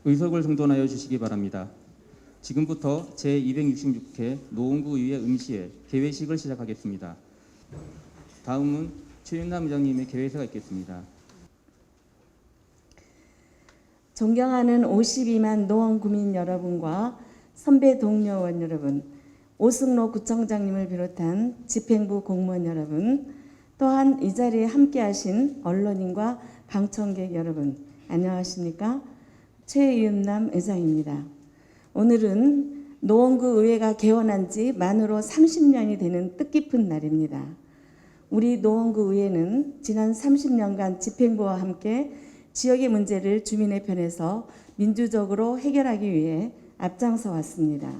의석을 정돈하여 주시기 바랍니다. 지금부터 제266회 노원구 의회 임시회 개회식을 시작하겠습니다. 다음은 최윤남 의장님의 개회사가 있겠습니다. 존경하는 52만 노원구민 여러분과 선배 동료원 여러분, 오승로 구청장님을 비롯한 집행부 공무원 여러분, 또한 이 자리에 함께하신 언론인과 방청객 여러분, 안녕하십니까? 최윤남 의장입니다. 오늘은 노원구 의회가 개원한 지 만으로 30년이 되는 뜻깊은 날입니다. 우리 노원구 의회는 지난 30년간 집행부와 함께 지역의 문제를 주민의 편에서 민주적으로 해결하기 위해 앞장서 왔습니다.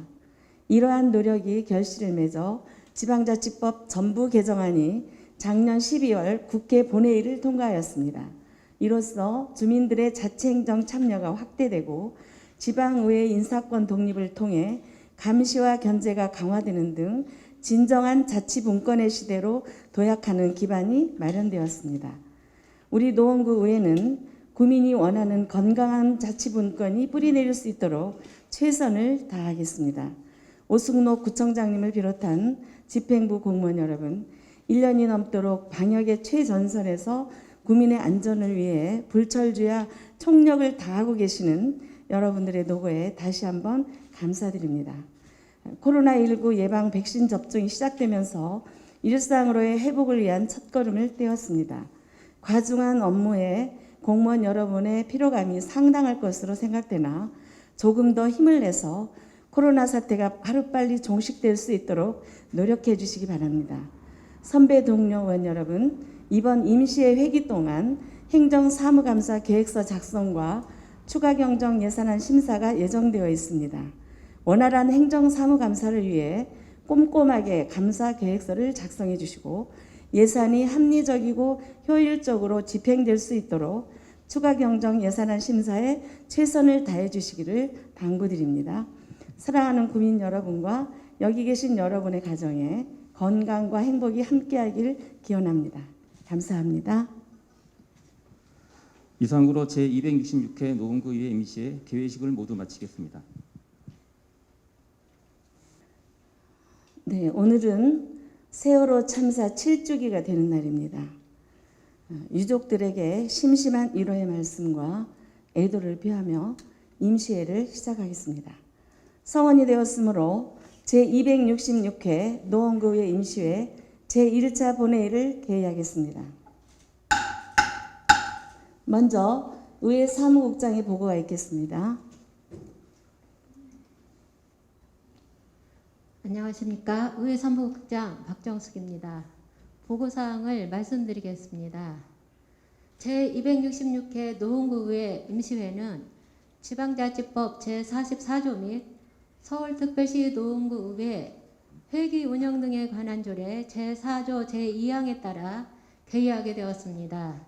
이러한 노력이 결실을 맺어 지방자치법 전부 개정안이 작년 12월 국회 본회의를 통과하였습니다. 이로써 주민들의 자치행정 참여가 확대되고 지방의회 인사권 독립을 통해 감시와 견제가 강화되는 등 진정한 자치분권의 시대로 도약하는 기반이 마련되었습니다. 우리 노원구 의회는 구민이 원하는 건강한 자치분권이 뿌리내릴 수 있도록 최선을 다하겠습니다. 오승로 구청장님을 비롯한 집행부 공무원 여러분, 1년이 넘도록 방역의 최전선에서 구민의 안전을 위해 불철주야 총력을 다하고 계시는 여러분들의 노고에 다시 한번 감사드립니다. 코로나19 예방 백신 접종이 시작되면서 일상으로의 회복을 위한 첫걸음을 떼었습니다. 과중한 업무에 공무원 여러분의 피로감이 상당할 것으로 생각되나 조금 더 힘을 내서 코로나 사태가 하루빨리 종식될 수 있도록 노력해 주시기 바랍니다. 선배 동료원 여러분, 이번 임시회 회기 동안 행정사무감사 계획서 작성과 추가경정 예산안 심사가 예정되어 있습니다. 원활한 행정사무감사를 위해 꼼꼼하게 감사 계획서를 작성해 주시고 예산이 합리적이고 효율적으로 집행될 수 있도록 추가경정 예산안 심사에 최선을 다해 주시기를 당부드립니다. 사랑하는 구민 여러분과 여기 계신 여러분의 가정에 건강과 행복이 함께하길 기원합니다. 감사합니다. 이상으로 제266회 노원구 의회 임시회 개회식을 모두 마치겠습니다. 네, 오늘은 세월호 참사 7주기가 되는 날입니다. 유족들에게 심심한 위로의 말씀과 애도를 표하며 임시회를 시작하겠습니다. 성원이 되었으므로 제266회 노원구의회 임시회 제1차 본회의를 개의하겠습니다. 먼저 의회 사무국장의 보고가 있겠습니다. 안녕하십니까. 의회 사무국장 박정숙입니다. 보고사항을 말씀드리겠습니다. 제266회 노원구의회 임시회는 지방자치법 제44조 및 서울특별시 노원구의회 회기 운영 등에 관한 조례 제4조 제2항에 따라 개의하게 되었습니다.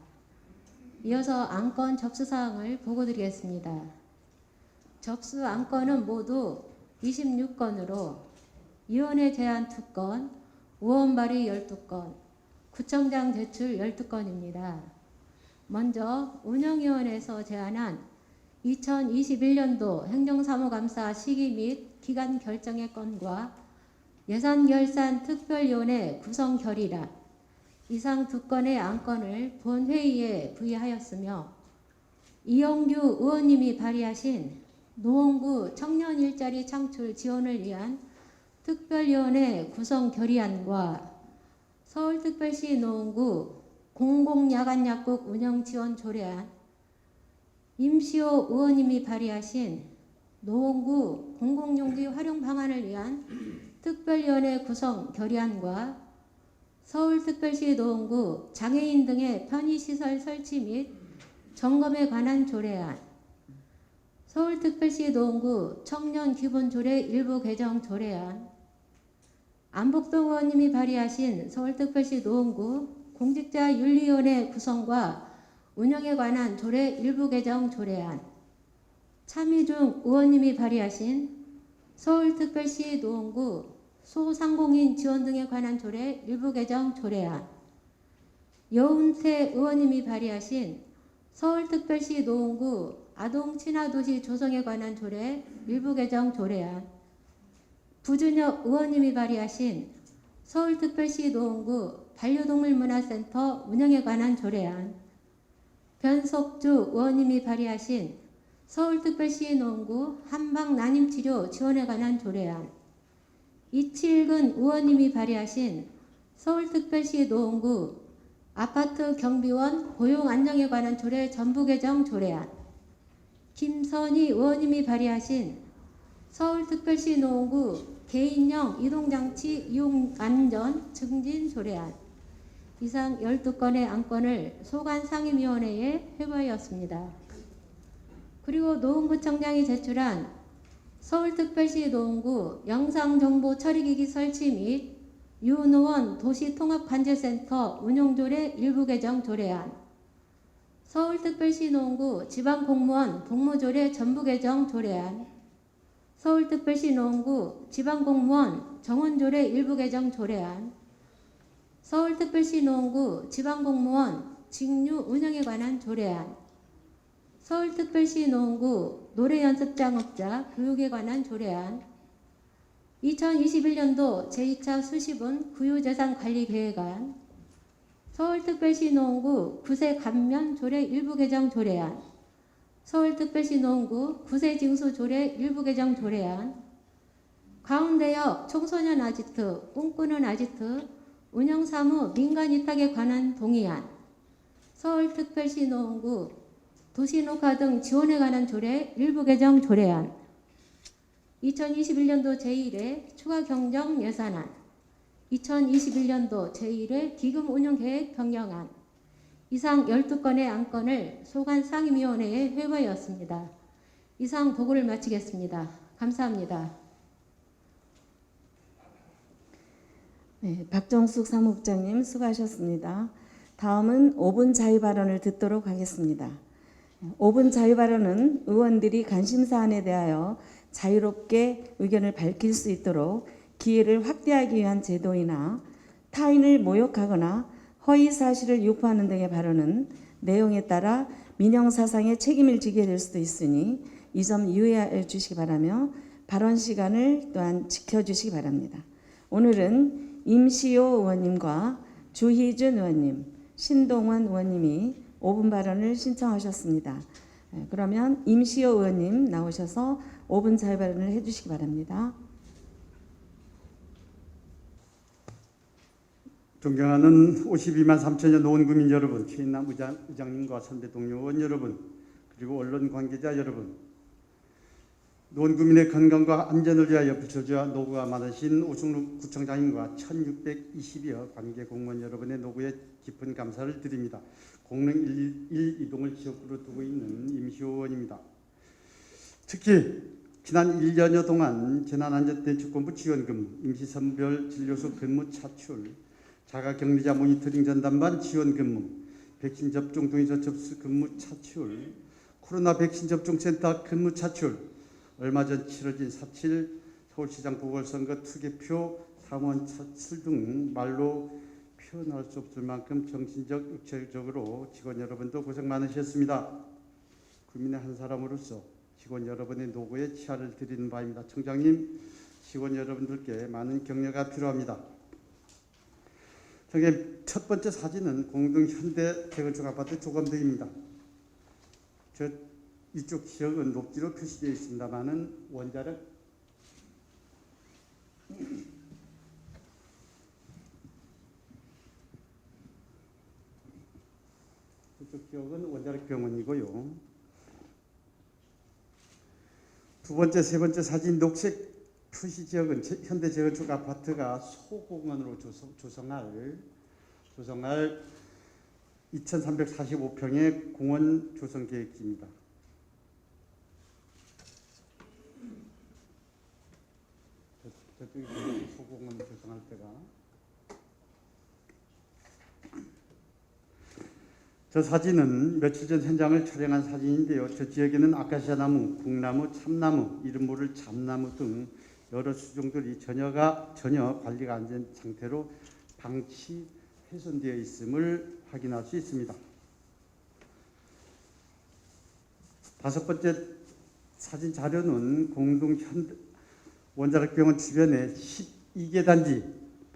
이어서 안건 접수사항을 보고드리겠습니다. 접수 안건은 모두 26건으로 위원회 제안 2건, 의원 발의 12건, 구청장 제출 12건입니다. 먼저 운영위원회에서 제안한 2021년도 행정사무감사 시기 및 기간 결정의 건과 예산결산 특별위원회 구성 결의란 이상 2건의 안건을 본회의에 부의하였으며 이영규 의원님이 발의하신 노원구 청년 일자리 창출 지원을 위한 특별위원회 구성 결의안과 서울특별시 노원구 공공야간약국 운영 지원 조례안, 임시호 의원님이 발의하신 노원구 공공용지 활용 방안을 위한 특별위원회 구성 결의안과 서울특별시 노원구 장애인 등의 편의시설 설치 및 점검에 관한 조례안, 서울특별시 노원구 청년기본조례 일부 개정 조례안, 안복동 의원님이 발의하신 서울특별시 노원구 공직자윤리위원회 구성과 운영에 관한 조례 일부 개정 조례안, 차미중 의원님이 발의하신 서울특별시 노원구 소상공인 지원 등에 관한 조례 일부 개정 조례안, 여운태 의원님이 발의하신 서울특별시 노원구 아동친화도시 조성에 관한 조례 일부 개정 조례안, 부준혁 의원님이 발의하신 서울특별시 노원구 반려동물문화센터 운영에 관한 조례안, 변석주 의원님이 발의하신 서울특별시 노원구 한방난임치료 지원에 관한 조례안, 이칠근 의원님이 발의하신 서울특별시 노원구 아파트 경비원 고용 안정에 관한 조례 전부 개정 조례안, 김선희 의원님이 발의하신 서울특별시 노원구 개인형 이동장치 이용 안전 증진 조례안, 이상 12건의 안건을 소관상임위원회에 회부하였습니다. 그리고 노원구청장이 제출한 서울특별시 노원구 영상정보 처리기기 설치 및 유노원 도시통합관제센터 운용조례 일부 개정 조례안, 서울특별시 노원구 지방공무원 복무조례 전부 개정 조례안, 서울특별시 노원구 지방공무원 정원조례 일부 개정 조례안, 서울특별시 노원구 지방공무원 직류 운영에 관한 조례안, 서울특별시 노원구 노래연습장업자 교육에 관한 조례안, 2021년도 제2차 수시분 구유재산관리계획안, 서울특별시 노원구 구세 감면 조례 일부 개정 조례안, 서울특별시 노원구 구세 징수 조례 일부 개정 조례안, 가운데역 청소년 아지트 꿈꾸는 아지트 운영사무 민간 위탁에 관한 동의안, 서울특별시 노원구 도시녹화 등 지원에 관한 조례 일부 개정 조례안, 2021년도 제1회 추가 경정 예산안, 2021년도 제1회 기금 운용 계획 변경안, 이상 12건의 안건을 소관상임위원회에 회부하였습니다. 이상 보고를 마치겠습니다. 감사합니다. 네, 박정숙 사무국장님 수고하셨습니다. 다음은 5분 자유 발언을 듣도록 하겠습니다. 5분 자유 발언은 의원들이 관심사안에 대하여 자유롭게 의견을 밝힐 수 있도록 기회를 확대하기 위한 제도이나 타인을 모욕하거나 허위 사실을 유포하는 등의 발언은 내용에 따라 민형사상의 책임을 지게 될 수도 있으니 이 점 유의해 주시기 바라며 발언 시간을 또한 지켜주시기 바랍니다. 오늘은 임시호 의원님과 주희준 의원님, 신동원 의원님이 5분 발언을 신청하셨습니다. 그러면 임시호 의원님 나오셔서 5분 자유 발언을 해주시기 바랍니다. 존경하는 52만 3천여 노원구민 여러분, 최인남 의장님과 선배 동료 의원 여러분, 그리고 언론 관계자 여러분, 노원구민의 건강과 안전을 위하여 부처주와 노고가 많으신 오승록 구청장님과 1620여 관계 공무원 여러분의 노고에 깊은 감사를 드립니다. 공릉 1 이동을 지역구로 두고 있는 임시호 의원입니다. 특히 지난 1년여 동안 재난안전대책본부 지원금, 임시선별 진료소 근무 차출, 자가격리자 모니터링 전담반 지원 근무, 백신 접종 동의서 접수 근무 차출, 코로나 백신 접종센터 근무 차출, 얼마 전 치러진 4.7 서울시장 보궐선거 투개표 사무원 차출 등 말로 표현할 수 없을 만큼 정신적, 육체적으로 직원 여러분도 고생 많으셨습니다. 구민의 한 사람으로서 직원 여러분의 노고에 치아를 드리는 바입니다. 청장님, 직원 여러분들께 많은 격려가 필요합니다. 저게 첫 번째 사진은 공동 현대 재건축 아파트 조감대입니다. 이쪽 지역은 녹지로 표시되어 있습니다만은 원자력 이쪽 지역은 원자력 병원이고요. 두 번째, 세 번째 사진 녹색 표시 지역은 현대 재건축 아파트가 소공원으로 조성할 2,345평의 공원 조성 계획지입니다. 저쪽이 소공원 조성할 때가 저 사진은 며칠 전 현장을 촬영한 사진인데요. 저 지역에는 아카시아 나무, 북나무, 참나무, 이름 모를 잡나무 등 여러 수종들이 전혀 관리가 안 된 상태로 방치 훼손되어 있음을 확인할 수 있습니다. 다섯 번째 사진 자료는 공동 원자력병원 주변의 12개 단지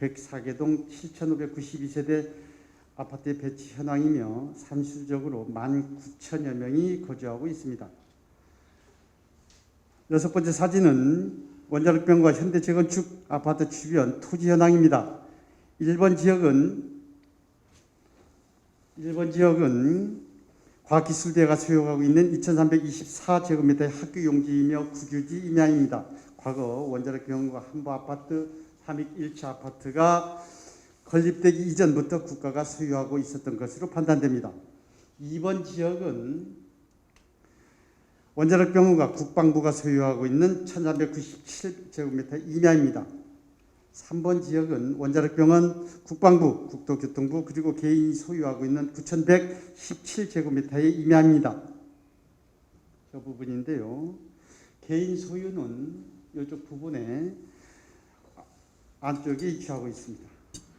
104개 동 7,592세대 아파트의 배치 현황이며 산술적으로 19,000여 명이 거주하고 있습니다. 여섯 번째 사진은 원자력병원과 현대재건축 아파트 주변 토지 현황입니다. 1번 지역은 과학기술대가 소유하고 있는 2,324제곱미터의 학교 용지이며 국유지 임야입니다. 과거 원자력병원과 한보아파트, 삼익 1차 아파트가 건립되기 이전부터 국가가 소유하고 있었던 것으로 판단됩니다. 2번 지역은 원자력병원과 국방부가 소유하고 있는 1,397제곱미터 임야입니다. 3번 지역은 원자력병원, 국방부, 국토교통부 그리고 개인이 소유하고 있는 9,117제곱미터의 임야입니다. 저 부분인데요. 개인 소유는 이쪽 부분에 안쪽에 위치하고 있습니다.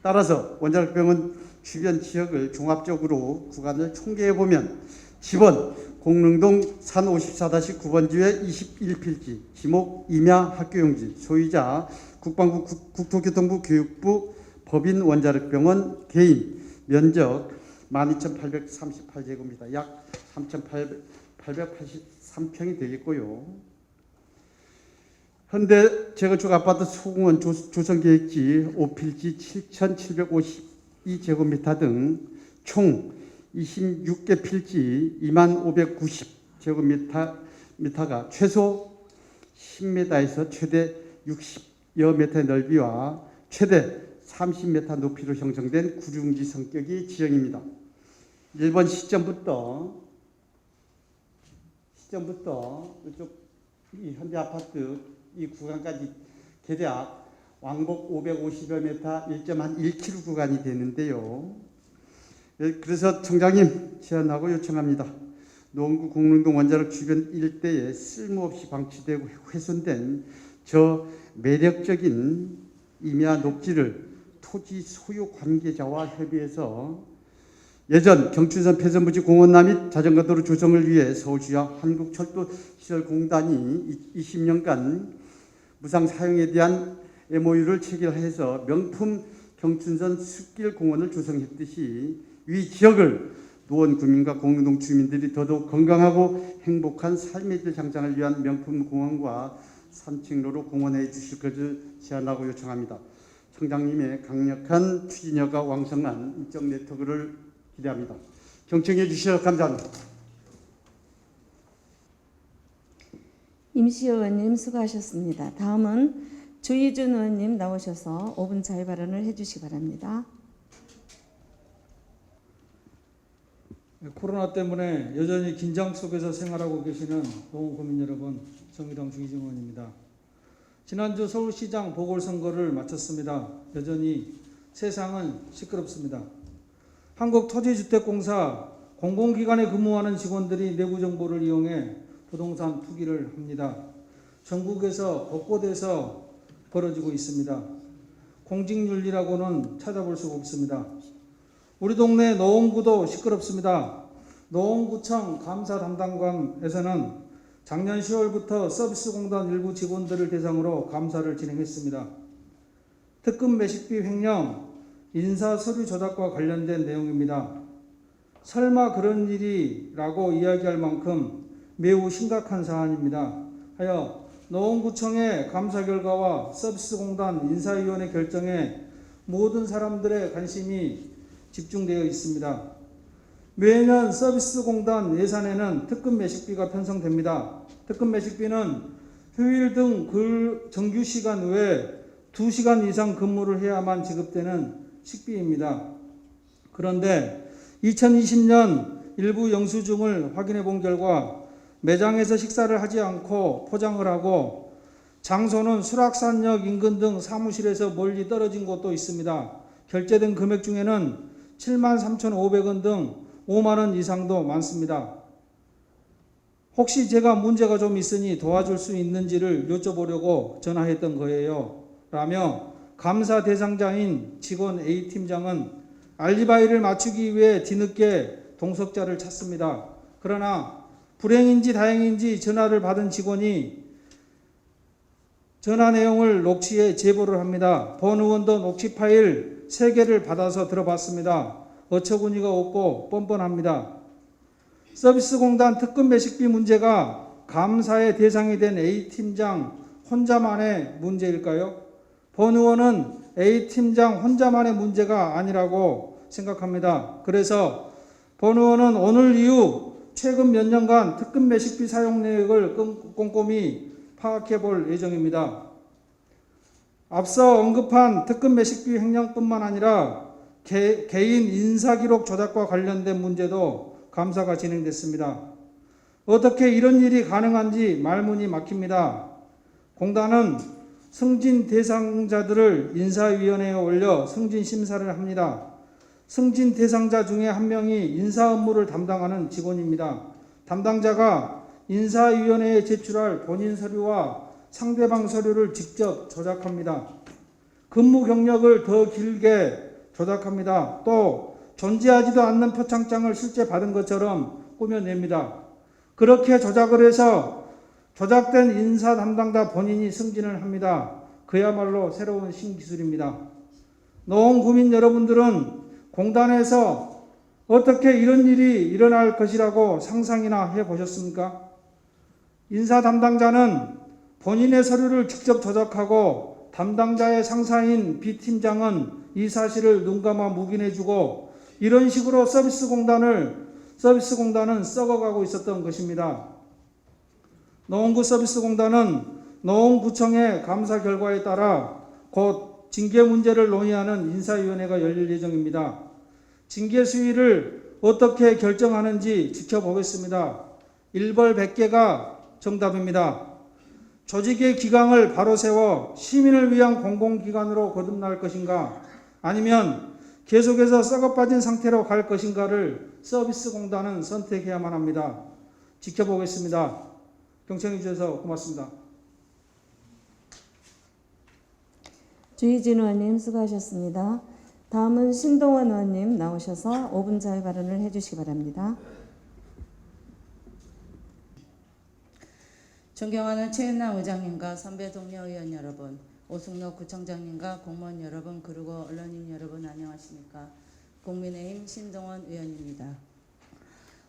따라서 원자력병원 주변 지역을 종합적으로 구간을 총계해보면 지번 공릉동 산 54-9번지의 21필지, 지목 임야 학교용지, 소유자 국방부, 국토교통부, 교육부, 법인 원자력병원, 개인, 면적 12,838제곱미터, 약 3,883평이 되겠고요. 현대재건축 아파트 소공원 조성계획지 5필지 7,752제곱미터 등 총 26개 필지 2590제곱미터가 최소 10m에서 최대 60여 미터의 넓이와 최대 30m 높이로 형성된 구룡지 성격의 지형입니다. 1번 시점부터 이쪽 이 현대아파트 이 구간까지 대략 왕복 550여 미터 1.1km 구간이 되는데요. 그래서 청장님 제안하고 요청합니다. 노원구 공릉동 원자력 주변 일대에 쓸모없이 방치되고 훼손된 저 매력적인 임야 녹지를 토지 소유 관계자와 협의해서 예전 경춘선 폐선부지 공원나 및 자전거도로 조성을 위해 서울시와 한국철도시설공단이 20년간 무상 사용에 대한 MOU를 체결해서 명품 경춘선 숲길 공원을 조성했듯이 위 지역을 노원 구민과 공릉동 주민들이 더더욱 건강하고 행복한 삶의 질 장장을 위한 명품 공원과 산책로로 공헌해 주실 것을 제안하고 요청합니다. 청장님의 강력한 추진력과 왕성한 인적 네트워크를 기대합니다. 경청해 주셔서 감사합니다. 임시 의원님 수고하셨습니다. 다음은 주희준 의원님 나오셔서 5분 자유 발언을 해주시기 바랍니다. 코로나 때문에 여전히 긴장 속에서 생활하고 계시는 노원 국민 여러분, 정의당 주희준 의원입니다. 지난주 서울시장 보궐선거를 마쳤습니다. 여전히 세상은 시끄럽습니다. 한국토지주택공사 공공기관에 근무하는 직원들이 내부 정보를 이용해 부동산 투기를 합니다. 전국에서 곳곳에서 벌어지고 있습니다. 공직윤리라고는 찾아볼 수가 없습니다. 우리 동네 노원구도 시끄럽습니다. 노원구청 감사 담당관에서는 작년 10월부터 서비스공단 일부 직원들을 대상으로 감사를 진행했습니다. 특급 매식비 횡령, 인사 서류 조작과 관련된 내용입니다. 설마 그런 일이라고 이야기할 만큼 매우 심각한 사안입니다. 하여 노원구청의 감사 결과와 서비스공단 인사위원회 결정에 모든 사람들의 관심이 집중되어 있습니다. 매년 서비스공단 예산에는 특급 매식비가 편성됩니다. 특급 매식비는 휴일 등 정규시간 외에 2시간 이상 근무를 해야만 지급되는 식비입니다. 그런데 2020년 일부 영수증을 확인해 본 결과 매장에서 식사를 하지 않고 포장을 하고 장소는 수락산역 인근 등 사무실에서 멀리 떨어진 곳도 있습니다. 결제된 금액 중에는 73,500원 등 5만 원 이상도 많습니다. 혹시 제가 문제가 좀 있으니 도와줄 수 있는지를 여쭤보려고 전화했던 거예요. 라며 감사 대상자인 직원 A팀장은 알리바이를 맞추기 위해 뒤늦게 동석자를 찾습니다. 그러나 불행인지 다행인지 전화를 받은 직원이 전화 내용을 녹취해 제보를 합니다. 본 의원도 녹취 파일 3개를 받아서 들어봤습니다. 어처구니가 없고 뻔뻔합니다. 서비스공단 특급 매식비 문제가 감사의 대상이 된 A팀장 혼자만의 문제일까요? 본 의원은 A팀장 혼자만의 문제가 아니라고 생각합니다. 그래서 본 의원은 오늘 이후 최근 몇 년간 특급 매식비 사용 내역을 꼼꼼히 파악해 볼 예정입니다. 앞서 언급한 특급 매식비 횡령뿐만 아니라 개인 인사기록 조작과 관련된 문제도 감사가 진행됐습니다. 어떻게 이런 일이 가능한지 말문이 막힙니다. 공단은 승진 대상자들을 인사위원회에 올려 승진 심사를 합니다. 승진 대상자 중에 한 명이 인사 업무를 담당하는 직원입니다. 담당자가 인사위원회에 제출할 본인 서류와 상대방 서류를 직접 조작합니다. 근무 경력을 더 길게 조작합니다. 또 존재하지도 않는 표창장을 실제 받은 것처럼 꾸며냅니다. 그렇게 조작을 해서 조작된 인사 담당자 본인이 승진을 합니다. 그야말로 새로운 신기술입니다. 노원구민 여러분들은 공단에서 어떻게 이런 일이 일어날 것이라고 상상이나 해보셨습니까? 인사 담당자는 본인의 서류를 직접 조작하고 담당자의 상사인 B팀장은 이 사실을 눈감아 묵인해주고 이런 식으로 서비스공단은 썩어가고 있었던 것입니다. 노원구 서비스공단은 노원구청의 감사 결과에 따라 곧 징계 문제를 논의하는 인사위원회가 열릴 예정입니다. 징계 수위를 어떻게 결정하는지 지켜보겠습니다. 1벌 100개가 정답입니다. 조직의 기강을 바로 세워 시민을 위한 공공기관으로 거듭날 것인가 아니면 계속해서 썩어빠진 상태로 갈 것인가를 서비스공단은 선택해야만 합니다. 지켜보겠습니다. 경청해 주셔서 고맙습니다. 주희진 의원님 수고하셨습니다. 다음은 신동원 의원님 나오셔서 5분 자유 발언을 해주시기 바랍니다. 존경하는 최윤남 의장님과 선배 동료 의원 여러분, 오승록 구청장님과 공무원 여러분, 그리고 언론인 여러분 안녕하십니까? 국민의힘 신동원 의원입니다.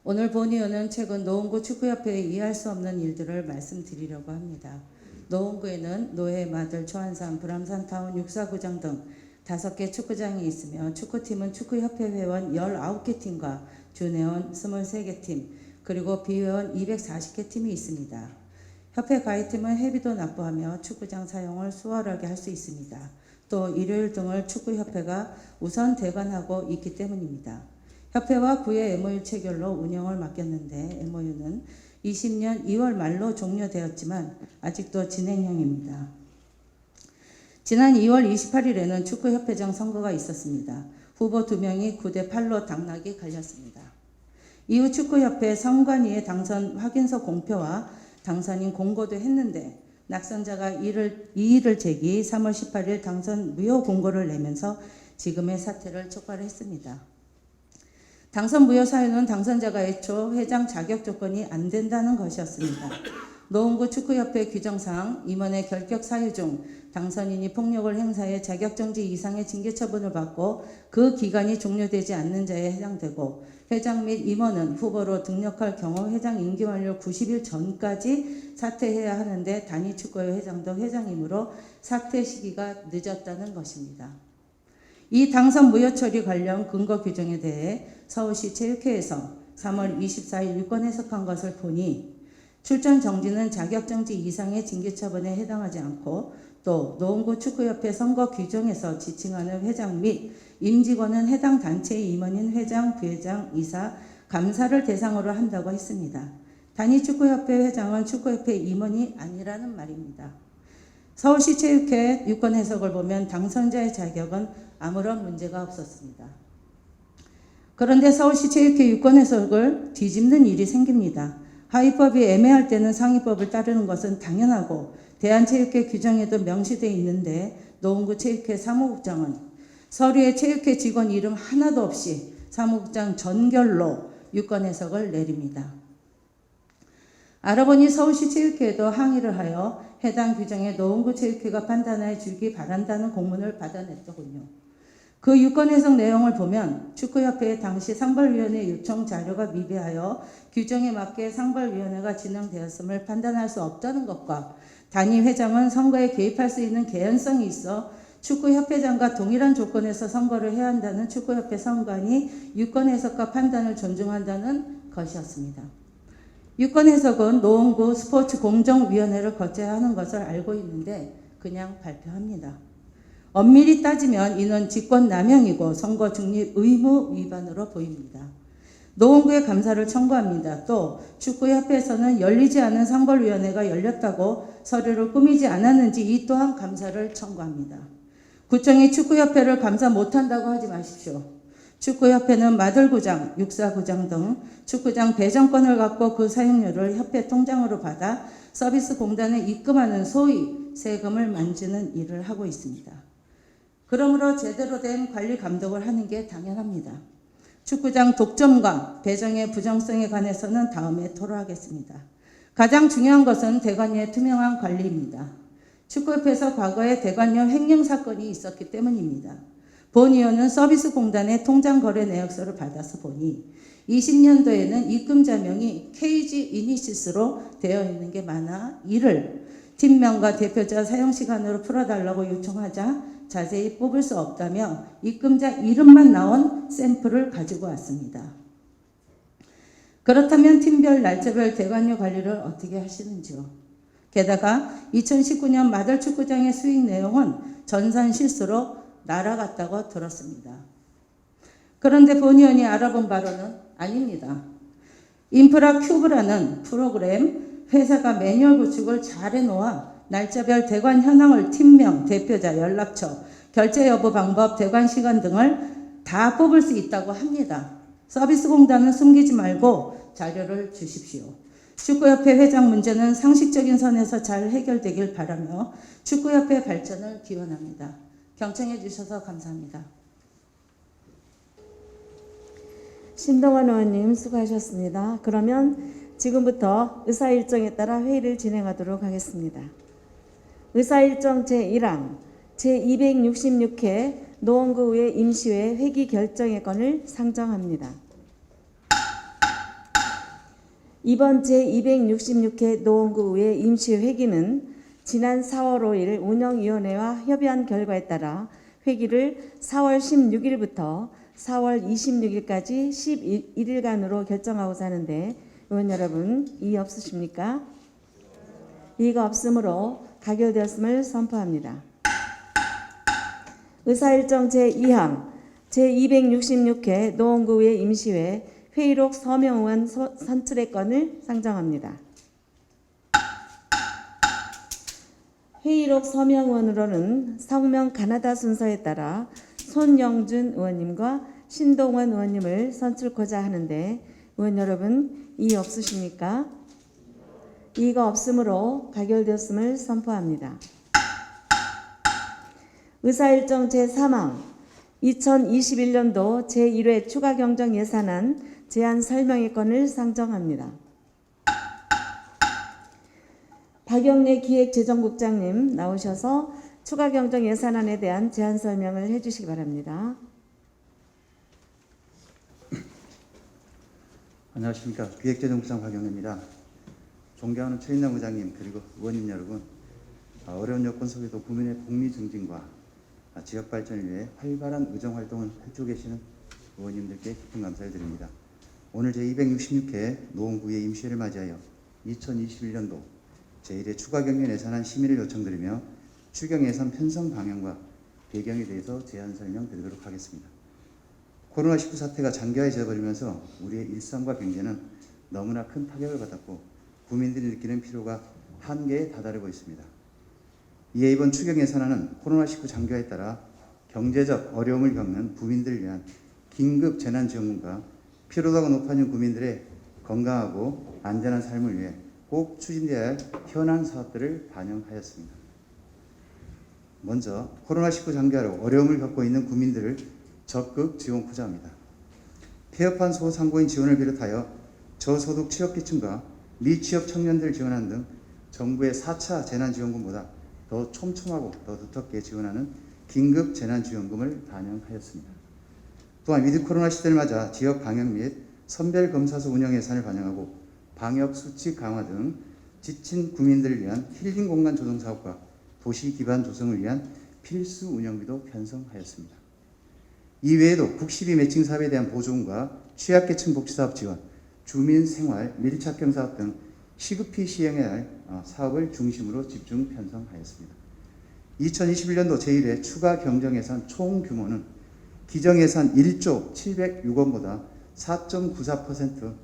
오늘 본의원은 최근 노원구 축구협회의 이해할 수 없는 일들을 말씀드리려고 합니다. 노원구에는 노회, 마들, 초안산, 불암산, 타운, 육사구장 등 5개 축구장이 있으며 축구팀은 축구협회 회원 19개 팀과 준회원 23개 팀, 그리고 비회원 240개 팀이 있습니다. 협회 가입팀은 회비도 납부하며 축구장 사용을 수월하게 할 수 있습니다. 또 일요일 등을 축구협회가 우선 대관하고 있기 때문입니다. 협회와 구의 MOU 체결로 운영을 맡겼는데 MOU는 20년 2월 말로 종료되었지만 아직도 진행형입니다. 지난 2월 28일에는 축구협회장 선거가 있었습니다. 후보 2명이 9대 8로 당락이 갈렸습니다. 이후 축구협회 선관위의 당선 확인서 공표와 당선인 공고도 했는데 낙선자가 이의를 제기 3월 18일 당선 무효 공고를 내면서 지금의 사태를 촉발했습니다. 당선 무효 사유는 당선자가 애초 회장 자격 조건이 안 된다는 것이었습니다. 노원구 축구협회 규정상 임원의 결격 사유 중 당선인이 폭력을 행사해 자격정지 이상의 징계 처분을 받고 그 기간이 종료되지 않는 자에 해당되고 회장 및 임원은 후보로 등록할 경우 회장 임기 만료 90일 전까지 사퇴해야 하는데 단위 축구회 회장도 회장이므로 사퇴 시기가 늦었다는 것입니다. 이 당선 무효 처리 관련 근거 규정에 대해 서울시 체육회에서 3월 24일 유권 해석한 것을 보니 출전 정지는 자격정지 이상의 징계 처분에 해당하지 않고 또 노원구 축구협회 선거 규정에서 지칭하는 회장 및 임직원은 해당 단체의 임원인 회장, 부회장, 이사, 감사를 대상으로 한다고 했습니다. 단위 축구협회 회장은 축구협회 임원이 아니라는 말입니다. 서울시 체육회 유권 해석을 보면 당선자의 자격은 아무런 문제가 없었습니다. 그런데 서울시 체육회 유권 해석을 뒤집는 일이 생깁니다. 하위법이 애매할 때는 상위법을 따르는 것은 당연하고 대한체육회 규정에도 명시되어 있는데 노원구 체육회 사무국장은 서류에 체육회 직원 이름 하나도 없이 사무국장 전결로 유권 해석을 내립니다. 알아보니 서울시 체육회에도 항의를 하여 해당 규정에 노원구 체육회가 판단해 주기 바란다는 공문을 받아냈더군요. 그 유권 해석 내용을 보면 축구협회의 당시 상벌위원회 요청 자료가 미비하여 규정에 맞게 상벌위원회가 진행되었음을 판단할 수 없다는 것과 단임 회장은 선거에 개입할 수 있는 개연성이 있어 축구협회장과 동일한 조건에서 선거를 해야 한다는 축구협회 선관위 유권 해석과 판단을 존중한다는 것이었습니다. 유권 해석은 노원구 스포츠 공정위원회를 거쳐야 하는 것을 알고 있는데 그냥 발표합니다. 엄밀히 따지면 이는 직권남용이고 선거 중립 의무 위반으로 보입니다. 노원구에 감사를 청구합니다. 또 축구협회에서는 열리지 않은 상벌위원회가 열렸다고 서류를 꾸미지 않았는지 이 또한 감사를 청구합니다. 구청이 축구협회를 감사 못한다고 하지 마십시오. 축구협회는 마들구장, 육사구장 등 축구장 배정권을 갖고 그 사용료를 협회 통장으로 받아 서비스 공단에 입금하는 소위 세금을 만지는 일을 하고 있습니다. 그러므로 제대로 된 관리 감독을 하는 게 당연합니다. 축구장 독점과 배정의 부정성에 관해서는 다음에 토로하겠습니다. 가장 중요한 것은 대관료의 투명한 관리입니다. 축구협회에서 과거에 대관료 횡령 사건이 있었기 때문입니다. 본 의원은 서비스 공단의 통장 거래 내역서를 받아서 보니 20년도에는 입금자명이 KG 이니시스로 되어 있는 게 많아 이를 팀명과 대표자 사용시간으로 풀어달라고 요청하자 자세히 뽑을 수 없다며 입금자 이름만 나온 샘플을 가지고 왔습니다. 그렇다면 팀별 날짜별 대관료 관리를 어떻게 하시는지요? 게다가 2019년 마들 축구장의 수익 내용은 전산 실수로 날아갔다고 들었습니다. 그런데 본 의원이 알아본 바로는 아닙니다. 인프라 큐브라는 프로그램 회사가 매뉴얼 구축을 잘 해놓아 날짜별 대관 현황을 팀명, 대표자, 연락처, 결제 여부 방법, 대관 시간 등을 다 뽑을 수 있다고 합니다. 서비스 공단은 숨기지 말고 자료를 주십시오. 축구협회 회장 문제는 상식적인 선에서 잘 해결되길 바라며 축구협회 발전을 기원합니다. 경청해 주셔서 감사합니다. 신동원 의원님 수고하셨습니다. 그러면 지금부터 의사일정에 따라 회의를 진행하도록 하겠습니다. 의사일정 제1항 제266회 노원구의회 임시회 회기 결정의 건을 상정합니다. 이번 제266회 노원구의회 임시회 회기는 지난 4월 5일 운영위원회와 협의한 결과에 따라 회기를 4월 16일부터 4월 26일까지 11일간으로 결정하고자 하는데 의원 여러분 이의 없으십니까? 이의가 없으므로 가결되었음을 선포합니다. 의사일정 제2항 제266회 노원구의회 임시회 회의록 서명의원 선출의 건을 상정합니다. 회의록 서명의원으로는 성명 가나다 순서에 따라 손영준 의원님과 신동원 의원님을 선출코자 하는데 의원 여러분 이의 없으십니까? 이의가 없으므로 가결되었음을 선포합니다. 의사일정 제3항 2021년도 제1회 추가경정 예산안 제안 설명의 건을 상정합니다. 박영래 기획재정국장님 나오셔서 추가경정 예산안에 대한 제안 설명을 해주시기 바랍니다. 안녕하십니까. 기획재정국장 박영래입니다. 존경하는 최인남 의장님 그리고 의원님 여러분, 어려운 여건 속에도 국민의 복리 증진과 지역 발전을 위해 활발한 의정활동을 펼치고 계시는 의원님들께 깊은 감사를 드립니다. 오늘 제266회 노원구의 임시회를 맞이하여 2021년도 제1회 추가경정 예산안 심의를 요청드리며 추경예산 편성 방향과 배경에 대해서 제안 설명드리도록 하겠습니다. 코로나19 사태가 장기화해져 버리면서 우리의 일상과 경제는 너무나 큰 타격을 받았고 국민들이 느끼는 피로가 한계에 다다르고 있습니다. 이에 이번 추경예산안은 코로나19 장기화에 따라 경제적 어려움을 겪는 국민들을 위한 긴급 재난지원금과 피로도가 높아진 국민들의 건강하고 안전한 삶을 위해 꼭 추진되어야 할 현안 사업들을 반영하였습니다. 먼저 코로나19 장기화로 어려움을 겪고 있는 국민들을 적극 지원하고자 합니다. 폐업한 소상공인 지원을 비롯하여 저소득 취약계층과 미취업 청년들 지원하는 등 정부의 4차 재난지원금보다 더 촘촘하고 더 두텁게 지원하는 긴급 재난지원금을 반영하였습니다. 또한 위드 코로나 시대를 맞아 지역 방역 및 선별검사소 운영 예산을 반영하고 방역 수칙 강화 등 지친 국민들을 위한 힐링 공간 조성 사업과 도시 기반 조성을 위한 필수 운영비도 편성하였습니다. 이외에도 국시비 매칭 사업에 대한 보조금과 취약계층 복지사업 지원, 주민생활 밀착형 사업 등 시급히 시행해야 할 사업을 중심으로 집중 편성하였습니다. 2021년도 제1회 추가 경정예산 총 규모는 기정예산 1조 706원보다 4.94%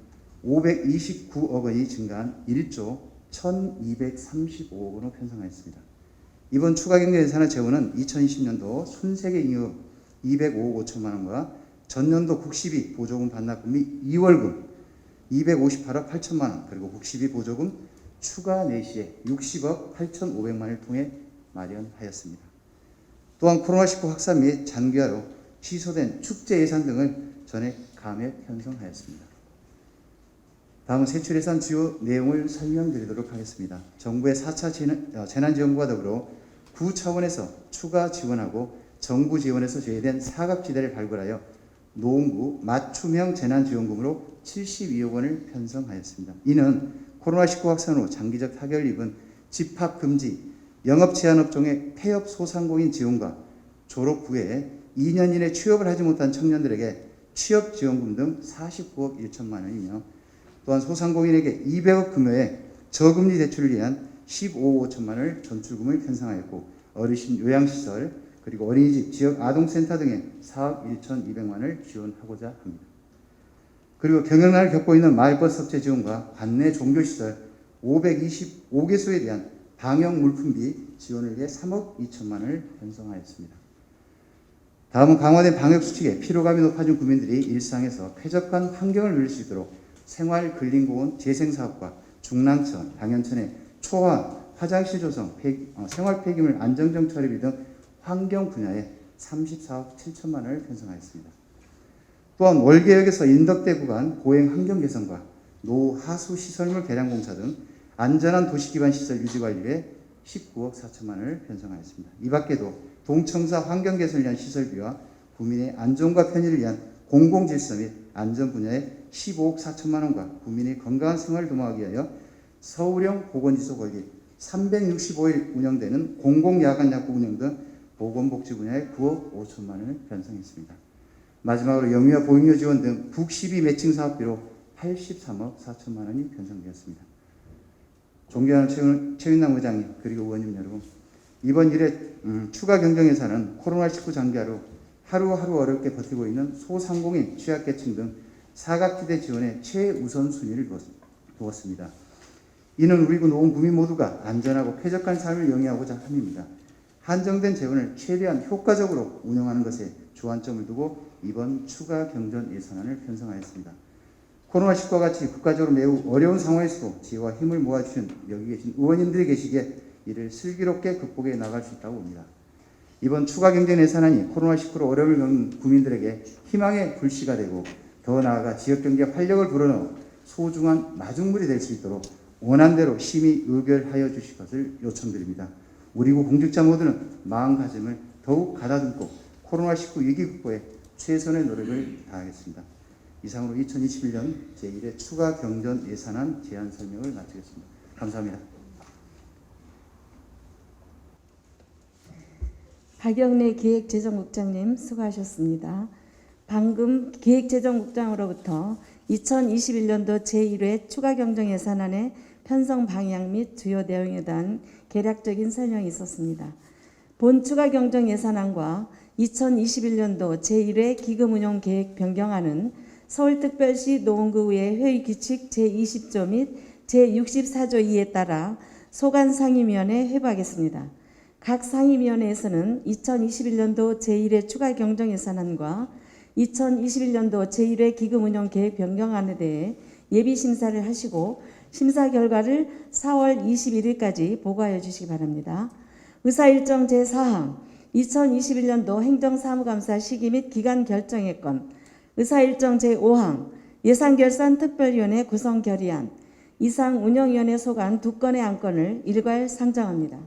529억 원이 증가한 1조 1,235억 원으로 편성하였습니다. 이번 추가 경정 예산의 재원은 2020년도 순세계 잉여 205억 5천만 원과 전년도 국시비 보조금 반납금 및 2월금 258억 8천만 원, 그리고 국시비 보조금 추가 내시에 60억 8,500만 원을 통해 마련하였습니다. 또한 코로나19 확산 및 장기화로 취소된 축제 예산 등을 전액 감액 편성하였습니다. 다음은 세출예산 주요 내용을 설명드리도록 하겠습니다. 정부의 4차 재난지원금과 더불어 구 차원에서 추가 지원하고 정부 지원에서 제외된 사각지대를 발굴하여 노원구 맞춤형 재난지원금으로 72억 원을 편성하였습니다. 이는 코로나19 확산으로 장기적 타격을 입은 집합금지, 영업 제한 업종의 폐업 소상공인 지원과 졸업 후에 2년 이내 취업을 하지 못한 청년들에게 취업지원금 등 49억 1천만 원이며 또한 소상공인에게 200억 규모의 저금리 대출을 위한 15억 5천만 원을 전출금을 편성하였고 어르신 요양시설 그리고 어린이집, 지역 아동센터 등에 4억 1,200만 원을 지원하고자 합니다. 그리고 경영난을 겪고 있는 마을버스 업체 지원과 관내 종교시설 525개소에 대한 방역 물품비 지원을 위해 3억 2천만 원을 편성하였습니다. 다음은 강화된 방역 수칙에 피로감이 높아진 국민들이 일상에서 쾌적한 환경을 누릴 수 있도록 생활근린공원 재생사업과 중랑천, 당연천의 초화, 화장실 조성, 생활 폐기물 안정적 처리 등 환경 분야에 34억 7천만 원을 편성하였습니다. 또한 월계역에서 인덕대 구간 보행 환경 개선과 노하수 시설물 개량 공사 등 안전한 도시 기반 시설 유지 관리에 19억 4천만 원을 편성하였습니다. 이 밖에도 동청사 환경 개선을 위한 시설비와 국민의 안전과 편의를 위한 공공 질서 및 안전 분야에 15억 4천만 원과 국민의 건강한 생활을 도모하기 위하여 서울형 보건지소 건립, 365일 운영되는 공공야간약국 운영 등 보건복지 분야에 9억 5천만 원을 편성했습니다. 마지막으로 영유아 보육료 지원 등 국시비 매칭 사업비로 83억 4천만 원이 편성되었습니다. 존경하는 최윤남 의장님 그리고 의원님 여러분, 이번 일에 추가 경정 예산은 코로나19 장기화로 하루하루 어렵게 버티고 있는 소상공인, 취약계층 등 사각지대 지원에 최우선 순위를 두었습니다. 이는 우리 군 온 국민 모두가 안전하고 쾌적한 삶을 영위하고자 함입니다. 한정된 재원을 최대한 효과적으로 운영하는 것에 주안점을 두고 이번 추가 경정 예산안을 편성하였습니다. 코로나19와 같이 국가적으로 매우 어려운 상황에서도 지혜와 힘을 모아주신 여기 계신 의원님들이 계시기에 이를 슬기롭게 극복해 나갈 수 있다고 봅니다. 이번 추가 경정 예산안이 코로나19로 어려움을 겪는 국민들에게 희망의 불씨가 되고 더 나아가 지역경제에 활력을 불어넣어 소중한 마중물이 될 수 있도록 원안대로 심의 의결하여 주실 것을 요청드립니다. 우리 국 공직자 모두는 마음가짐을 더욱 가다듬고 코로나19 위기 극복에 최선의 노력을 다하겠습니다. 이상으로 2021년 제1회 추가 경정 예산안 제안 설명을 마치겠습니다. 감사합니다. 박영래 기획재정국장님 수고하셨습니다. 방금 기획재정국장으로부터 2021년도 제1회 추가 경정 예산안의 편성 방향 및 주요 내용에 대한 개략적인 설명이 있었습니다. 본 추가 경정 예산안과 2021년도 제1회 기금운용 계획 변경안은 서울특별시 노원구의회 회의 규칙 제20조 및 제64조 2에 따라 소관 상임위원회에 회부하겠습니다. 각 상임위원회에서는 2021년도 제1회 추가 경정 예산안과 2021년도 제1회 기금운용 계획 변경안에 대해 예비 심사를 하시고 심사 결과를 4월 21일까지 보고하여 주시기 바랍니다. 의사일정 제4항 2021년도 행정사무감사 시기 및 기간 결정의 건 의사일정 제5항 예산결산 특별위원회 구성 결의안 이상 운영위원회 소관 2건의 안건을 일괄 상정합니다.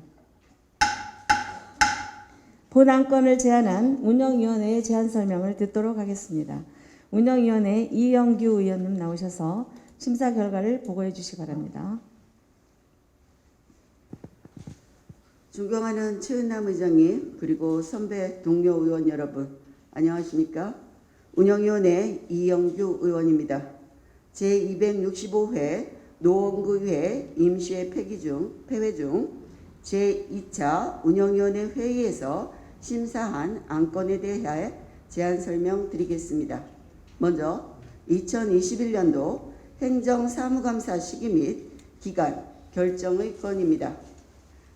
본 안건을 제안한 운영위원회의 제안 설명을 듣도록 하겠습니다. 운영위원회 이영규 의원님 나오셔서 심사 결과를 보고해 주시기 바랍니다. 존경하는 최은남 의장님, 그리고 선배 동료 의원 여러분, 안녕하십니까? 운영위원회 이영규 의원입니다. 제265회 노원구의회 임시회 폐회 중 제2차 운영위원회 회의에서 심사한 안건에 대해 제안 설명드리겠습니다. 먼저 2021년도 행정사무감사 시기 및 기간 결정의 건입니다.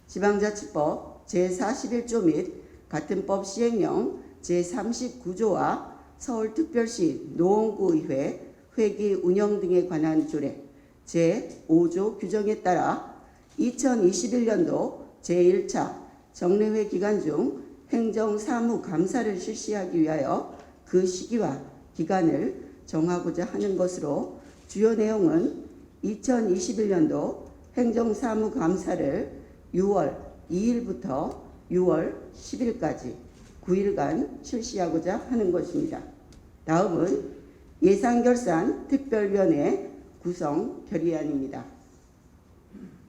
지방자치법 제41조 및 같은 법 시행령 제39조와 서울특별시 노원구의회 회기 운영 등에 관한 조례 제5조 규정에 따라 2021년도 제1차 정례회 기간 중 행정사무감사를 실시하기 위하여 그 시기와 기간을 정하고자 하는 것으로 주요 내용은 2021년도 행정사무감사를 6월 2일부터 6월 10일까지 9일간 실시하고자 하는 것입니다. 다음은 예산결산 특별위원회 구성 결의안입니다.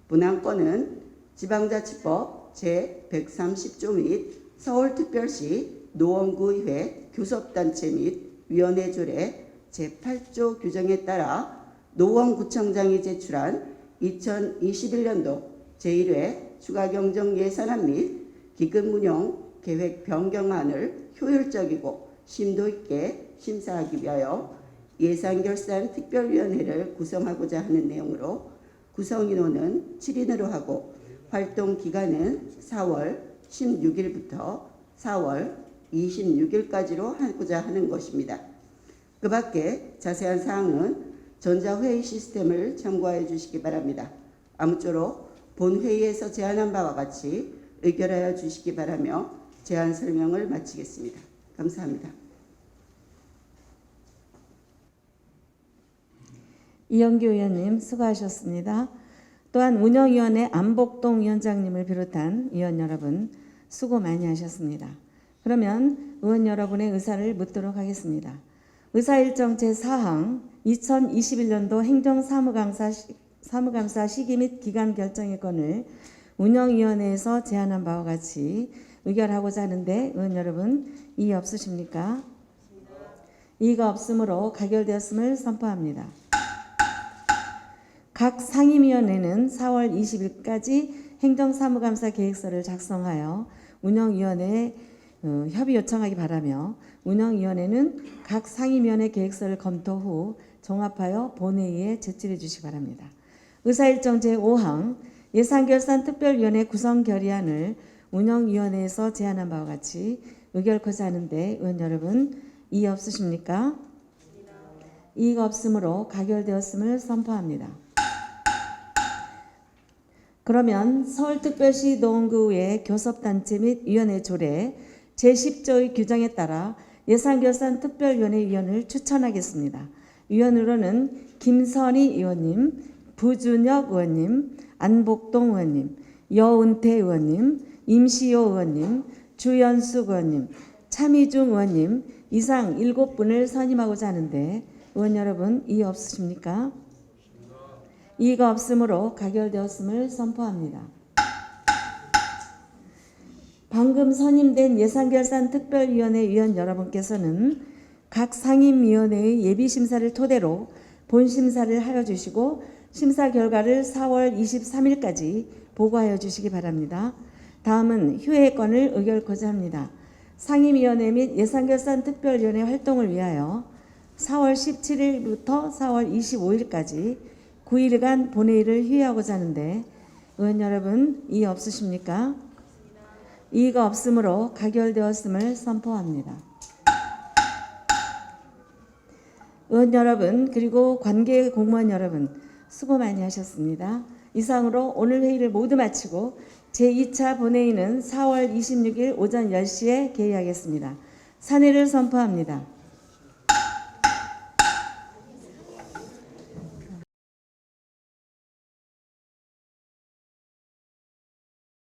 본안건은 지방자치법 제130조 및 서울특별시 노원구의회 교섭단체 및 위원회 조례 제8조 규정에 따라 노원구청장이 제출한 2021년도 제1회 추가경정 예산안 및 기금 운영 계획 변경안을 효율적이고 심도 있게 심사하기 위하여 예산결산 특별위원회를 구성하고자 하는 내용으로 구성인원은 7인으로 하고 활동 기간은 4월 16일부터 4월 26일까지로 하고자 하는 것입니다. 그 밖에 자세한 사항은 전자회의 시스템을 참고하여 주시기 바랍니다. 아무쪼록 본회의에서 제안한 바와 같이 의결하여 주시기 바라며 제안 설명을 마치겠습니다. 감사합니다. 이영규 의원님 수고하셨습니다. 또한 운영위원회 안복동 위원장님을 비롯한 위원 여러분 수고 많이 하셨습니다. 그러면 의원 여러분의 의사를 묻도록 하겠습니다. 의사일정 제4항 2021년도 행정사무감사 시기 및 기간 결정의 건을 운영위원회에서 제안한 바와 같이 의결하고자 하는데 의원 여러분 이의 없으십니까? 이의가 없으므로 가결되었음을 선포합니다. 각 상임위원회는 4월 20일까지 행정사무감사 계획서를 작성하여 운영위원회에 협의 요청하기 바라며 운영위원회는 각 상임위원회 계획서를 검토 후 종합하여 본회의에 제출해 주시기 바랍니다. 의사일정 제5항 예산결산 특별위원회 구성 결의안을 운영위원회에서 제안한 바와 같이 의결코자 하는데 의원 여러분 이의 없으십니까? 이의가 없으므로 가결되었음을 선포합니다. 그러면 서울특별시 노원구의 교섭단체 및 위원회 조례 제10조의 규정에 따라 예산결산 특별위원회 위원을 추천하겠습니다. 위원으로는 김선희 의원님, 부준혁 의원님, 안복동 의원님, 여운태 의원님, 임시호 의원님, 주연숙 의원님, 차미중 의원님 이상 7분을 선임하고자 하는데 의원 여러분 이의 없으십니까? 이의가 없으므로 가결되었음을 선포합니다. 방금 선임된 예산결산 특별위원회 위원 여러분께서는 각 상임위원회의 예비심사를 토대로 본심사를 하여 주시고 심사 결과를 4월 23일까지 보고하여 주시기 바랍니다. 다음은 휴회 건을 의결코자 합니다. 상임위원회 및 예산결산 특별위원회 활동을 위하여 4월 17일부터 4월 25일까지 9일간 본회의를 휴회하고자 하는데 의원 여러분 이의 없으십니까? 이의가 없으므로 가결되었음을 선포합니다. 의원 여러분 그리고 관계 공무원 여러분 수고 많이 하셨습니다. 이상으로 오늘 회의를 모두 마치고 제2차 본회의는 4월 26일 오전 10시에 개의하겠습니다. 산회를 선포합니다.